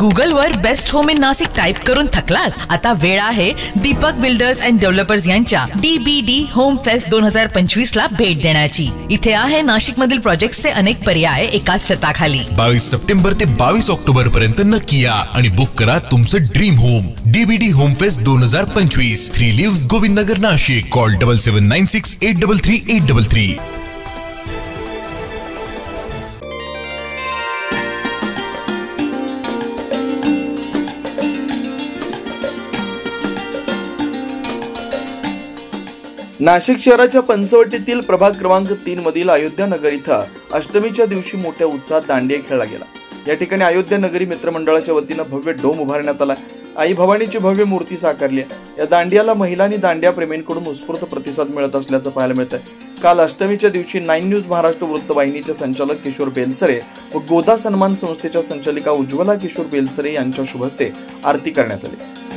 गुगलवर best home in Nashik type करून थकलात? आता वेळ आहे दीपक बिल्डर्स अँड डेव्हलपर्स यांच्या DBD होम फेस्ट 2025 ला भेट देण्याची। इथे आहे नाशिक मधील प्रोजेक्ट्सचे अनेक पर्याय एकाच छताखाली। 22 सप्टेंबर ते 22 ऑक्टोबर पर्यंत नक्की या आणि बुक करा तुमचं dream home. DBD home fest 2025, 3 lives Govindnagar Nashik. Call 7796 833 833। Nashik शहराच्या पंचवटीतील प्रभाग क्रमांक 3 मधील अयोध्या नगर इथं अष्टमीच्या दिवशी मोठ्या उत्साहात दांडिया खेळला गेला। या ठिकाणी अयोध्या नगरी मित्रमंडळाच्या वतीनं भव्य डोम उभारण्यात आला। आई भवानीची भव्य मूर्ती साकारली आहे। या दांडियाला महिला आणि दांडिया प्रेमींकडून उत्स्फूर्त प्रतिसाद मिळत असल्याचं पाहायला मिळतंय। काल अष्टमीच्या दिवशी 9 न्यूज महाराष्ट्र वृत्तवाहिनीचे संचालक किशोर बेलसरे व गोदा सन्मान संस्थेच्या संचालिका उज्ज्वला किशोर बेलसरे यांच्या शुभ हस्ते आरती करण्यात आली।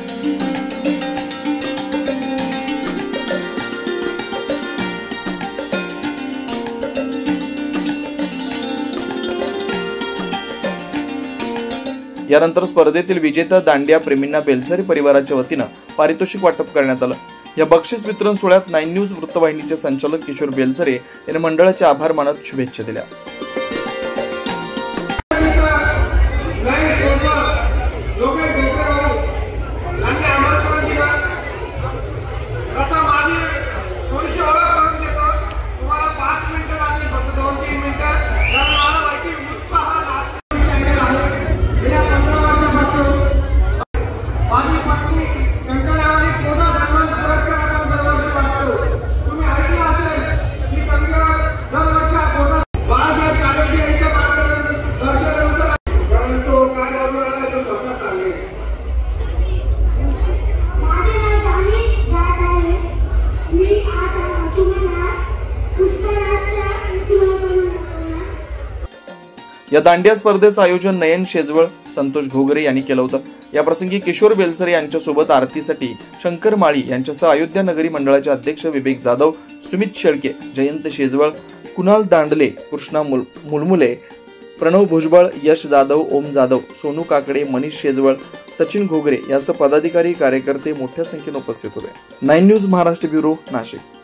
यानंतर स्पर्धेतील विजेता दांडिया प्रेमींना बेलसरे परिवाराच्या वतीनं पारितोषिक वाटप करण्यात आलं। या बक्षीस वितरण सोहळ्यात 9 न्यूज वृत्तवाहिनीचे संचालक किशोर बेलसरे यांनी मंडळाचे आभार मानत शुभेच्छा दिल्या। या दांडिया स्पर्धेचं आयोजन नयन शेजवळ, संतोष घोगरे यांनी केलं होतं। या प्रसंगी किशोर बेलसरे यांच्यासोबत आरतीसाठी शंकर माळी यांच्यासह अयोध्या नगरी मंडळाचे अध्यक्ष विवेक जाधव, सुमित शेळके, जयंत शेजवळ, कुणाल दांडले, कृष्णा मुलमुले, प्रणव भुजबळ, यश जाधव, ओम जाधव, सोनू काकडे, मनीष शेजवळ, सचिन घोगरे यांसह पदाधिकारी कार्यकर्ते मोठ्या संख्येने उपस्थित होते। 9 न्यूज महाराष्ट्र ब्युरो, नाशिक।